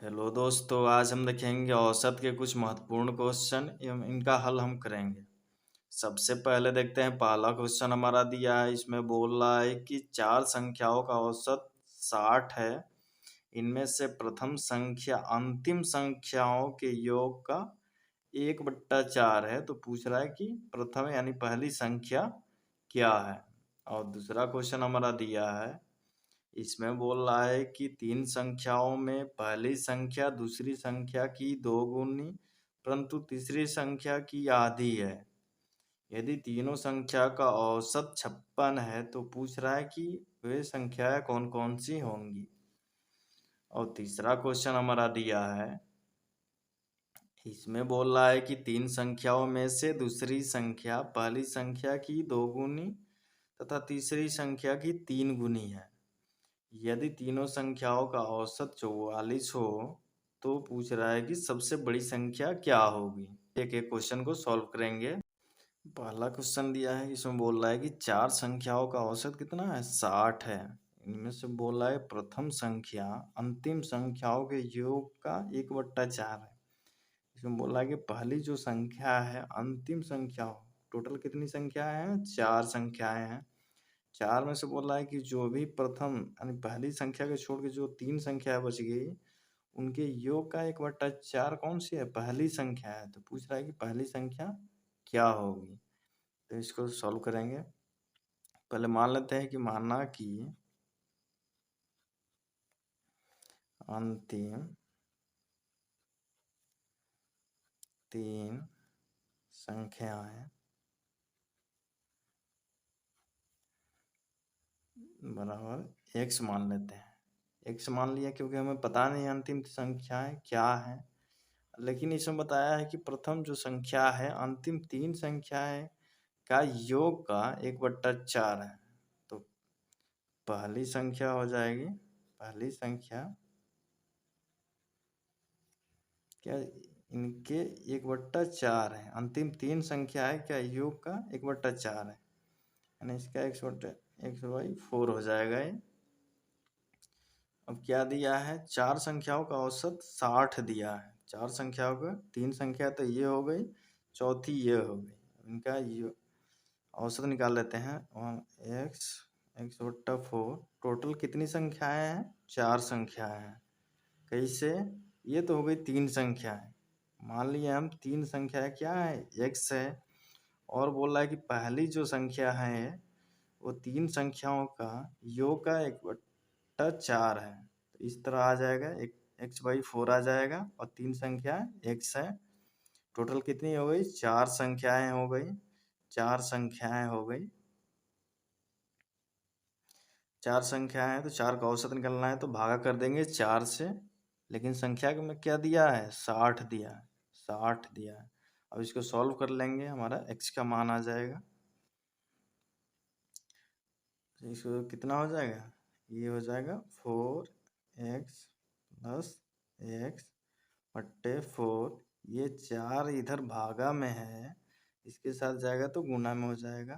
Hello दोस्तों, आज हम देखेंगे औसत के कुछ महत्वपूर्ण क्वेश्चन एवं इनका हल हम करेंगे। सबसे पहले देखते हैं, पहला क्वेश्चन हमारा दिया है। इसमें बोल रहा है कि चार संख्याओं का औसत 60 है। इनमें से प्रथम संख्या अंतिम संख्याओं के योग का 1/4 है। तो पूछ रहा है कि प्रथम यानी पहली संख्या क्या है। और दूसरा क्वेश्चन हमारा दिया है, इसमें बोल रहा है कि तीन संख्याओं में पहली संख्या दूसरी संख्या की दोगुनी परंतु तीसरी संख्या की आधी है। यदि तीनों संख्या का औसत 56 है तो पूछ रहा है कि वे संख्याएं कौन कौन सी होंगी। और तीसरा क्वेश्चन हमारा दिया है, इसमें बोल रहा है कि तीन संख्याओं में से दूसरी संख्या पहली संख्या की दोगुनी तथा तीसरी संख्या की 3 गुनी है। यदि तीनों संख्याओं का औसत 44 हो तो पूछ रहा है कि सबसे बड़ी संख्या क्या होगी। एक एक क्वेश्चन को सॉल्व करेंगे। पहला क्वेश्चन दिया है, इसमें बोल रहा है कि चार संख्याओं का औसत कितना है, 60 है। इनमें से बोल रहा है प्रथम संख्या अंतिम संख्याओं के योग का 1/4 है। इसमें बोल रहा है कि पहली जो संख्या है अंतिम संख्या, टोटल कितनी संख्याएं हैं, चार संख्याएं हैं। चार में से बोल रहा है कि जो भी प्रथम यानी पहली संख्या के छोड़ के जो तीन संख्या बच गई उनके योग का 1/4 कौन सी है, पहली संख्या है। तो पूछ रहा है कि पहली संख्या क्या होगी। तो इसको सॉल्व करेंगे। पहले मान लेते हैं कि माना कि अंतिम तीन संख्याएं बराबर x मान लेते हैं। x मान लिया क्योंकि हमें पता नहीं अंतिम संख्याएं क्या है, लेकिन इसमें बताया है कि प्रथम जो संख्या है अंतिम तीन संख्याएं का योग का 1/4 है। तो पहली संख्या हो जाएगी, पहली संख्या क्या, इनके 1/4 है। अंतिम तीन संख्या है क्या, योग का 1/4 है, यानी इसका x/4 हो जाएगा ये। अब क्या दिया है, चार संख्याओं का औसत 60 दिया है। चार संख्याओं का, तीन संख्या तो ये हो गई, चौथी ये हो गई। इनका औसत निकाल लेते हैं। 1x/4 टोटल कितनी संख्याएं हैं, चार संख्याएं हैं। कैसे, ये तो हो गई तीन संख्याएं। मान लिए हम तीन संख्याएं क्या है, x है, और बोल रहा है कि पहली जो संख्या है वो तीन संख्याओं का योग का 1/4 है। तो इस तरह आ जाएगा, एक x/4 आ जाएगा, और तीन संख्या x है। टोटल कितनी हो गई, चार संख्याएं हो गई, चार संख्याएं हो गई। चार संख्याएं हैं तो चार का औसत निकलना है तो भागा कर देंगे चार से, लेकिन संख्या में क्या दिया है, 60 दिया है, 60 दिया है। अब इसको सॉल्व कर लेंगे, हमारा x का मान आ जाएगा। इसको कितना हो जाएगा, ये हो जाएगा 4x + x/4। ये चार इधर भागा में है, इसके साथ जाएगा तो गुना में हो जाएगा,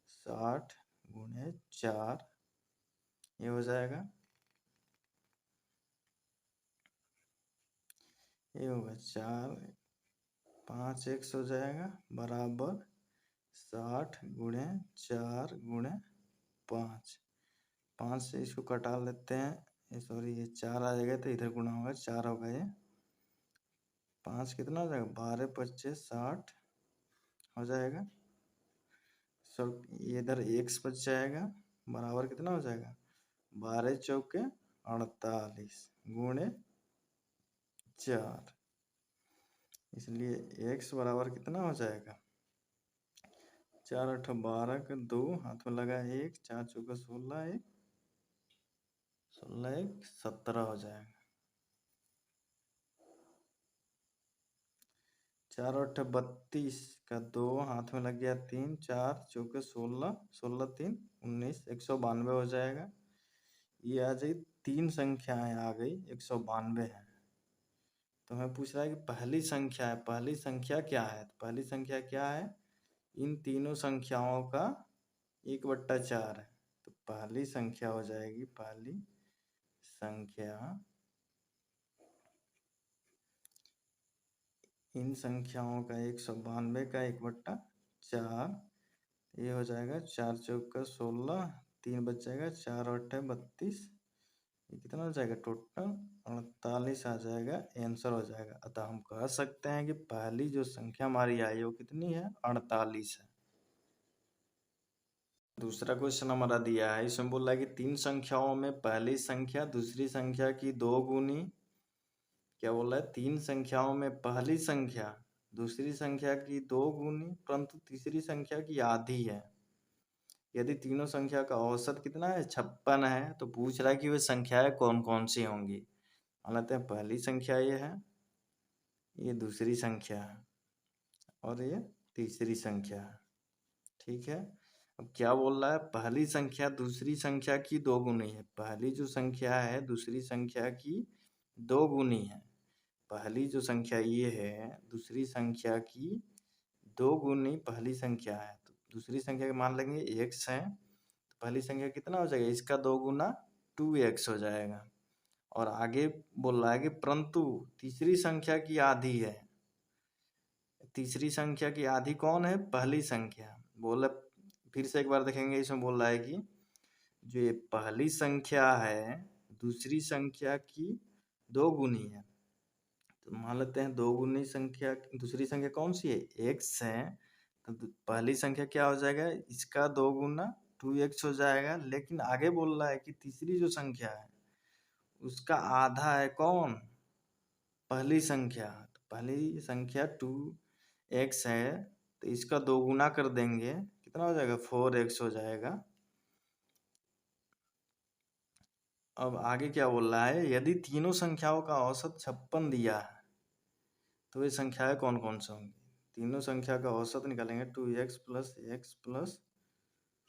60 × 4 ये हो जाएगा, ये होगा 4 5x हो जाएगा बराबर 60 × 4 × 5। 5 से इसको कटा लेते हैं, सॉरी ये 4 आ जाएगा तो इधर गुना होगा, 4 होगा ये। 5 कितना हो जाएगा, 12 × 25 60 हो जाएगा। सब ये इधर x बच जाएगा, बराबर कितना हो जाएगा, 12 × 4 = 48 × 4। इसलिए x बराबर कितना हो जाएगा, 4 × 8 = 12 का 2 हाथ में लगा 1, 4 × 4 = 16, 1 16 1 17 हो जाएगा। 4 × 8 = 32 का 2 हाथ में लग गया 3, 4 × 4 = 16, 16 3 19 192 हो जाएगा। ये आ जाए, तीन संख्याएं आ गई 192 है। तो हमें पूछ रहा है कि पहली संख्या है, पहली संख्या क्या है। तो पहली संख्या क्या है, इन तीनों संख्याओं का 1/4 है। तो पहली संख्या हो जाएगी, पहली संख्या इन संख्याओं का 192 का 1/4, ये हो जाएगा 4 चौका 16, 3 बच जाएगा, 4 8 32, ये कितना हो जाएगा टोटल 48 आ जाएगा, आंसर हो जाएगा। अतः हम कह सकते हैं कि पहली जो संख्या हमारी आई वो कितनी है, 48 है। दूसरा क्वेश्चन हमारा दिया है, इसमें बोल रहा है कि 3 संख्याओं में पहली संख्या दूसरी संख्या की 2 गुनी, क्या बोल रहा है, 3 संख्याओं में पहली संख्या दूसरी संख्या की 2 गुनी परंतु तीसरी संख्या की आधी है। यदि तीनों संख्या का औसत कितना है, 56 है, तो पूछ रहा है कि वे संख्याएं कौन कौन सी होंगी। मान लेते हैं पहली संख्या ये है, ये दूसरी संख्या है और ये तीसरी संख्या है। ठीक है, अब क्या बोल रहा है, पहली संख्या दूसरी संख्या की 2 गुनी है। पहली जो संख्या है दूसरी संख्या की 2 गुनी है। पहली जो संख्या ये है दूसरी संख्या की 2 गुनी पहली संख्या है, तो दूसरी संख्या का मान लेंगे x है, तो पहली संख्या कितना हो जाएगा, इसका 2 गुना 2x हो जाएगा। और आगे बोल रहा है कि परंतु तीसरी संख्या की आधी है। तीसरी संख्या की आधी कौन है, पहली संख्या। बोला फिर से एक बार देखेंगे, इसमें बोल रहा है कि जो ये पहली संख्या है दूसरी संख्या की 2 गुनी है, तो मान लेते हैं 2 गुनी संख्या, दूसरी संख्या कौन सी है, x है, तो पहली संख्या क्या हो जाएगा, इसका 2 गुना 2x हो जाएगा। लेकिन आगे बोल रहा है कि तीसरी जो संख्या है उसका आधा है कौन, पहली संख्या। तो पहली संख्या 2x है, तो इसका 2 गुना कर देंगे, कितना हो जाएगा, 4x हो जाएगा। अब आगे क्या बोल रहा है, यदि तीनों संख्याओं का औसत 56 दिया है, तो ये संख्याएं कौन कौन सी होंगी। तीनों संख्या का औसत निकालेंगे, 2x plus x plus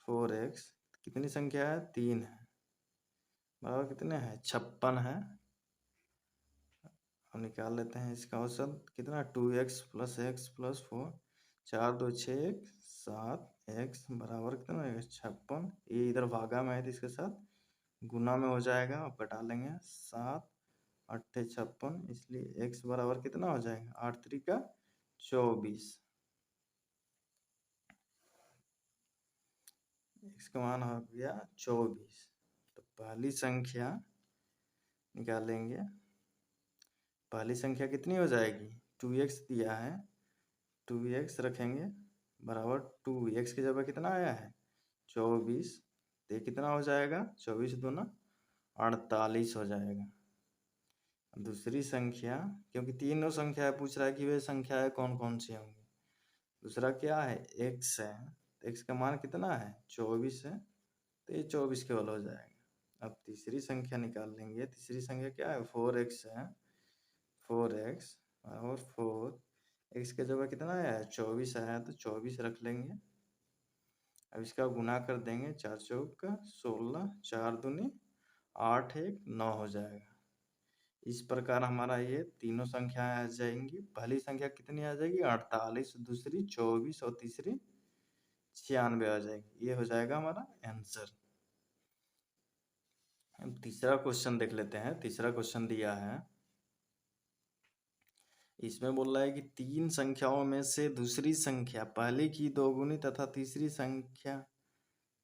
4x, कितनी संख्या है, 3 है, बराबर कितने हैं, 56 है। हम निकाल लेते हैं इसका औसत कितना, 2x plus x plus 4, 4 2 6 7 x बराबर कितना होगा, 56। ये इधर भागा में है तो इसके साथ गुना में हो जाएगा और घटा लेंगे, 7 8 56, इसलिए x बराबर कितना हो जाएगा, 8 3 का 24, x का मान हो गया 24। तो पहली संख्या निकालेंगे, पहली संख्या कितनी हो जाएगी, 2x दिया है, 2x रखेंगे बराबर 2x की जगह कितना आया है, 24, तो कितना हो जाएगा, 24 दूना 48 हो जाएगा। दूसरी संख्या, क्योंकि तीनों संख्या पूछ रहा है कि वे संख्याएं कौन कौन सी होंगी। दूसरा क्या है, x है, तो x का मान कितना है, 24 है, तो ये 24 केवल हो जाएगा। अब तीसरी संख्या निकाल लेंगे, तीसरी संख्या क्या है, 4x है, 4x और 4 x के जगह कितना आया है, 24 आया, तो 24 रख लेंगे। अब इसका गुना कर देंगे, 4 चौक 16, 4 दूनी 8 1 9 हो जाएगा। इस प्रकार हमारा ये तीनों संख्याएं आ जाएंगी। पहली संख्या कितनी आ जाएगी, 48, दूसरी 24 और तीसरी 96 आ जाएगी। ये हो जाएगा हमारा आंसर। हम तीसरा क्वेश्चन देख लेते हैं। तीसरा क्वेश्चन दिया है, इसमें बोल रहा है कि 3 संख्याओं में से दूसरी संख्या पहली की 2 गुनी तथा तीसरी संख्या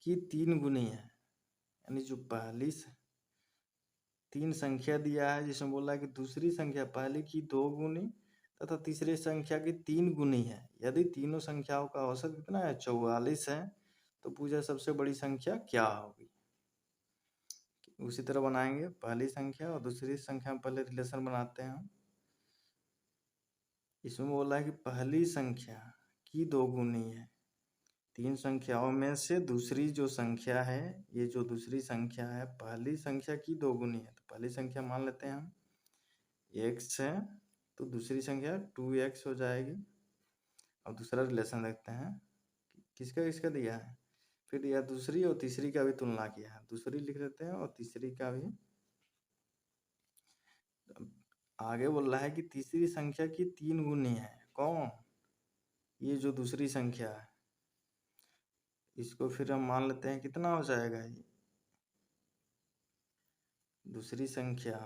की 3 गुनी है। यानी जो पहली 3 संख्या दिया है जिसमें बोल रहा है कि दूसरी संख्या पहली की 2 गुनी तथा तीसरी संख्या की 3 गुनी है। यदि तीनों संख्याओं का औसत कितना है, 44 है, तो पूछा सबसे बड़ी संख्या क्या होगी। उसी तरह बनाएंगे, पहली संख्या और दूसरी संख्या में पहले रिलेशन बनाते हैं हम। इसमें बोला है कि पहली संख्या की 2 गुनी है। 3 संख्याओं में से दूसरी जो संख्या है, ये जो दूसरी संख्या है पहली संख्या की 2 गुनी है। तो पहली संख्या मान लेते हैं हम x है, तो दूसरी संख्या 2x हो जाएगी। अब दूसरा रिलेशन देखते हैं, किसका किसका दिया है, फिर यह दूसरी और तीसरी का भी तुलना किया है। दूसरी लिख लेते हैं और तीसरी का भी। आगे बोल रहा है कि तीसरी संख्या की 3 गुनी है, कौन, ये जो दूसरी संख्या है। इसको फिर हम मान लेते हैं कितना हो जाएगा, ये दूसरी संख्या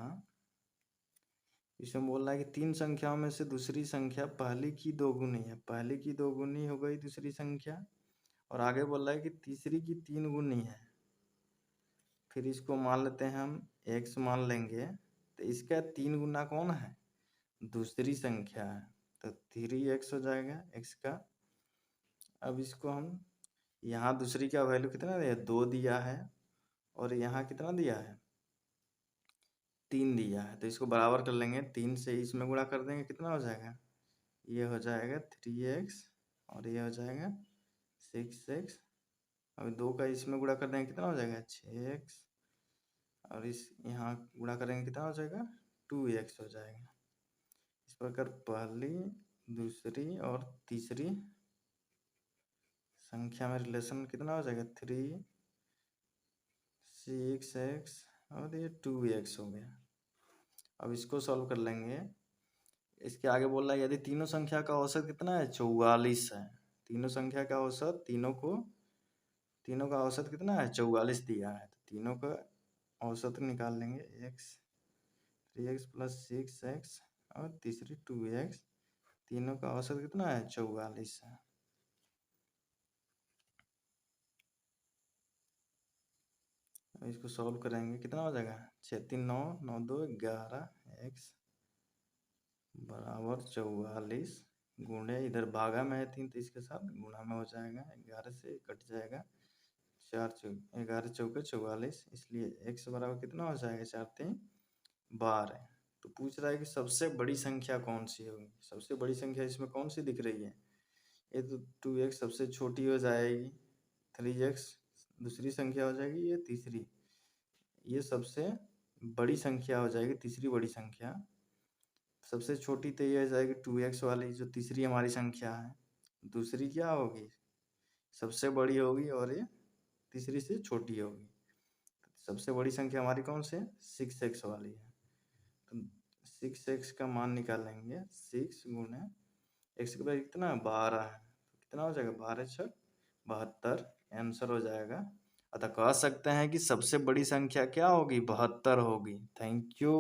इसमें बोल रहा है कि तीन संख्याओं में से दूसरी संख्या पहली की दोगुनी है। पहली की दोगुनी हो गई दूसरी संख्या, और आगे बोल रहा है कि तीसरी की तीन गुनी है। फिर इसको मान लेते हैं हम x मान लेंगे, तो इसका तीन गुना कौन है? दूसरी संख्या है, तो 3x हो जाएगा x का। अब इसको हम यहाँ दूसरी का वैल्यू कितना दिया? 2 दिया है, और यहाँ कितना दिया है? 3 दिया है। तो इसको बराबर कर लेंगे, 3 से इसमें गुणा कर देंगे, कितना हो जाएगा? ये हो जाएगा 3x, और ये हो जाएगा 6x। अब 2 का इसमें गुणा कर देंगे, कितना हो जाएगा? 6x, और इस यहाँ गुणा करेंगे, कितना हो जाएगा? 2x हो जाएगा। इस प्रकार पहली, दूसरी और तीसरी संख्या में रिलेशन कितना हो जाएगा? 3, 6x और ये 2x हो गया। अब इसको सॉल्व कर लेंगे। इसके आगे बोल रहा है यदि तीनों संख्या का औसत कितना है? 44 है। तीनों संख्या का औसत, तीनों का औसत कितना है? 44 दिया है। तो तीनों का औसत निकाल लेंगे, x 3x प्लस 6x और तीसरी 2x। तीनों का औसत कितना है? 44 है। इसको सॉल्व करेंगे, कितना हो जाएगा? 6 3 9 9 2 11, x बराबर 44 गुणे, इधर भागा में है 3 तो इसके साथ गुणा में हो जाएगा। 11 से कट जाएगा, 11 चौके 44, इसलिए x बराबर कितना हो जाएगा? 4 3 12। तो पूछ रहा है कि सबसे बड़ी संख्या कौन सी होगी? सबसे बड़ी संख्या इसमें कौन सी दिख रही है? ये तो 2x सबसे छोटी हो जाएगी, 3x दूसरी संख्या हो जाएगी, ये तीसरी, ये सबसे बड़ी संख्या हो जाएगी, तीसरी बड़ी संख्या। सबसे छोटी तो ये हो जाएगी 2x वाली, जो तीसरी हमारी संख्या है। दूसरी क्या होगी? सबसे बड़ी होगी, और ये तीसरी से छोटी होगी। सबसे बड़ी संख्या हमारी कौन सी है? 6x वाली है। तो 6x का मान निकालेंगे, 6 गुणे x के बाद कितना? 12 है। तो कितना हो जाएगा? 12 6 72, आंसर हो जाएगा। अतः कह सकते हैं कि सबसे बड़ी संख्या क्या होगी? 72 होगी। Thank you.